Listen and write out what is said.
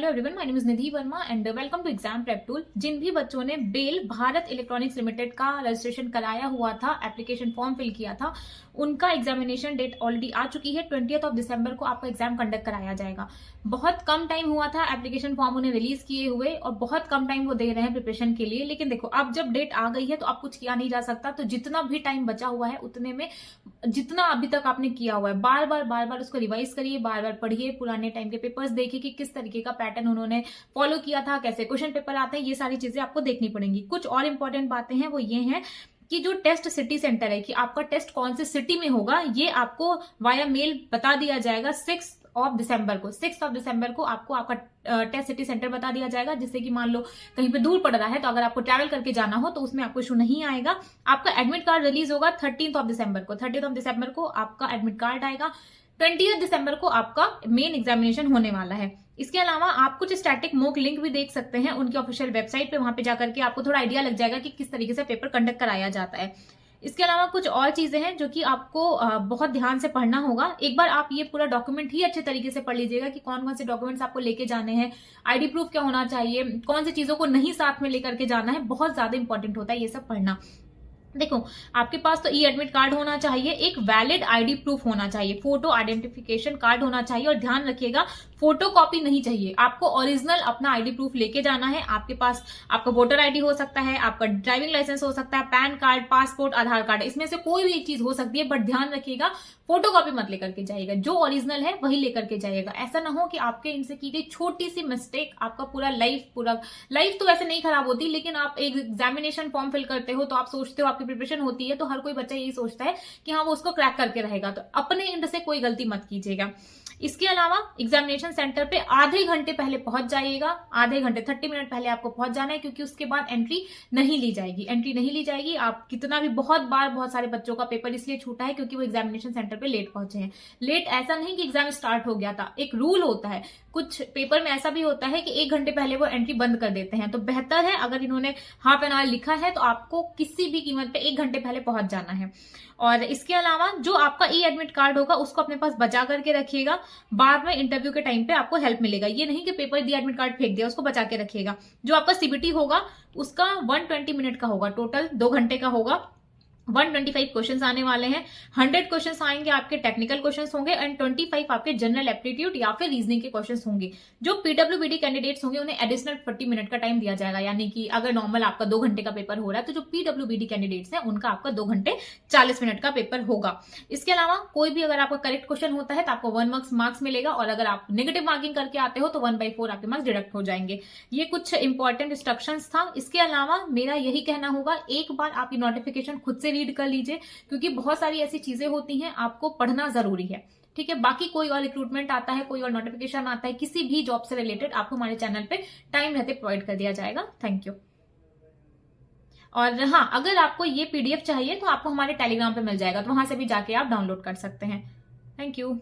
Hello everyone, my name is Nidhi Verma and welcome to exam prep tool. जिन भी बच्चों ने बेल भारत इलेक्ट्रॉनिक्स लिमिटेड का रजिस्ट्रेशन कराया हुआ था, एप्लीकेशन फॉर्म फिल किया था, उनका एग्जामिनेशन डेट ऑलरेडी आ चुकी है। 20 दिसंबर को आपका एग्जाम कंडक्ट कराया जाएगा। बहुत कम टाइम हुआ था एप्लीकेशन फॉर्म उन्हें रिलीज किए हुए और बहुत कम टाइम वो दे रहे हैं प्रिपरेशन के लिए। लेकिन देखो, अब जब डेट आ गई है तो अब कुछ किया नहीं जा सकता। तो जितना भी टाइम बचा हुआ है उतने में जितना अभी तक आपने किया हुआ है बार बार उसको रिवाइज करिए, बार बार पढ़िए, पुराने टाइम के पेपर्स देखिए कि किस तरीके का पैटर्न उन्होंने फॉलो किया था, कैसे क्वेश्चन पेपर आते हैं, ये सारी चीजें आपको देखनी पड़ेंगी। कुछ और इंपॉर्टेंट बातें हैं वो ये हैं कि जो टेस्ट सिटी सेंटर है कि आपका टेस्ट कौन से सिटी में होगा, ये आपको वाया मेल बता दिया जाएगा 6 दिसंबर को। 6 दिसंबर को आपको आपका टेस्ट सिटी सेंटर बता दिया जाएगा, जिससे कि मान लो कहीं पे दूर पड़ रहा है तो अगर आपको ट्रैवल करके जाना हो तो उसमें आपको इशू नहीं आएगा। आपका एडमिट कार्ड रिलीज होगा 13 दिसंबर को। 13 दिसंबर को आपका एडमिट कार्ड आएगा। 20 दिसंबर को आपका मेन एग्जामिनेशन होने वाला है। इसके अलावा आप कुछ स्टैटिक मॉक लिंक भी देख सकते हैं उनकी ऑफिशियल वेबसाइट पे। वहां पे जाकर के आपको थोड़ा आइडिया लग जाएगा कि किस तरीके से पेपर कंडक्ट कराया जाता है। इसके अलावा कुछ और चीजें हैं जो कि आपको बहुत ध्यान से पढ़ना होगा। एक बार आप ये पूरा डॉक्यूमेंट ही अच्छे तरीके से पढ़ लीजिएगा कि कौन कौन से डॉक्यूमेंट्स आपको लेके जाने हैं, आईडी प्रूफ क्या होना चाहिए, कौन सी चीजों को नहीं साथ में लेकर के जाना है। बहुत ज्यादा इंपॉर्टेंट होता है ये सब पढ़ना। देखो, आपके पास तो ई एडमिट कार्ड होना चाहिए, एक वैलिड आईडी प्रूफ होना चाहिए, फोटो आइडेंटिफिकेशन कार्ड होना चाहिए। और ध्यान रखिएगा, फोटो कॉपी नहीं चाहिए, आपको ओरिजिनल अपना आईडी प्रूफ लेके जाना है। आपके पास आपका वोटर आईडी हो सकता है, आपका ड्राइविंग लाइसेंस हो सकता है, पैन कार्ड, पासपोर्ट, आधार कार्ड, इसमें से कोई भी एक चीज हो सकती है। बट ध्यान रखिएगा, फोटो कॉपी मत लेकर के जाइएगा, जो ओरिजिनल है वही लेकर के जाइएगा। ऐसा ना हो कि आपके इनसे की गई छोटी सी मिस्टेक आपका पूरा लाइफ तो वैसे नहीं खराब होती, लेकिन आप एक एग्जामिनेशन फॉर्म फिल करते हो तो आप सोचते हो आपकी प्रिपरेशन होती है तो हर कोई बच्चा यही सोचता है कि हाँ वो उसको क्रैक करके रहेगा। तो अपने एंड से कोई गलती मत कीजिएगा। इसके अलावा एग्जामिनेशन सेंटर पे आधे घंटे पहले पहुंच जाइएगा। आधे घंटे 30 मिनट पहले आपको पहुंच जाना है, क्योंकि उसके बाद एंट्री नहीं ली जाएगी। आप कितना भी बहुत सारे बच्चों का पेपर इसलिए छूटा है क्योंकि वो एग्जामिनेशन सेंटर पे लेट पहुंचे हैं। लेट ऐसा नहीं कि एग्जाम स्टार्ट हो गया था, एक रूल होता है। कुछ पेपर में ऐसा भी होता है कि 1 घंटे पहले वो एंट्री बंद कर देते हैं। तो बेहतर है, अगर इन्होंने हाफ एन आवर लिखा है तो आपको किसी भी कीमत पे 1 घंटे पहले पहुंच जाना है। और इसके अलावा जो आपका ई एडमिट कार्ड होगा उसको अपने पास बचा करके रखिएगा। बाद में इंटरव्यू के टाइम पे आपको हेल्प मिलेगा। ये नहीं कि पेपर दिया एडमिट कार्ड फेंक दिया, उसको बचा के रखिएगा। जो आपका सीबीटी होगा उसका 120 मिनट का होगा, टोटल 2 घंटे का होगा। 125 क्वेश्चंस आने वाले हैं। 100 क्वेश्चंस आएंगे आपके टेक्निकल क्वेश्चंस होंगे एंड 25 आपके जनरल एप्टीट्यूड या फिर रीजनिंग के क्वेश्चंस होंगे। जो पीडब्ल्यूबीडी कैंडिडेट्स होंगे उन्हें एडिशनल 40 मिनट का टाइम दिया जाएगा। यानी कि अगर नॉर्मल आपका 2 घंटे का पेपर हो रहा है तो जो पीडब्ल्यूबीडी कैंडिडेट्स हैं उनका आपका 2 घंटे 40 मिनट का पेपर होगा। इसके अलावा कोई भी अगर आपका करेक्ट क्वेश्चन होता है तो आपको 1 मार्क्स मिलेगा, और अगर आप नेगेटिव मार्किंग करके आते हो तो 1/4 आपके मार्क्स डिडक्ट हो जाएंगे। ये कुछ इंपॉर्टेंट इंस्ट्रक्शंस था। इसके अलावा मेरा यही कहना होगा, एक बार आप ये नोटिफिकेशन खुद से रीड कर लीजिए, क्योंकि बहुत सारी ऐसी चीजें होती हैं, आपको पढ़ना जरूरी है। ठीक है, बाकी कोई और रिक्रूटमेंट आता है, कोई और नोटिफिकेशन आता है किसी भी जॉब से रिलेटेड, आपको हमारे चैनल पे टाइम रहते प्रोवाइड कर दिया जाएगा। Thank you. और हाँ, अगर आपको ये पीडीएफ चाहिए तो आपको हमारे टेलीग्राम पे मिल जाएगा, तो वहां से भी जाके आप डाउनलोड कर सकते हैं। Thank you.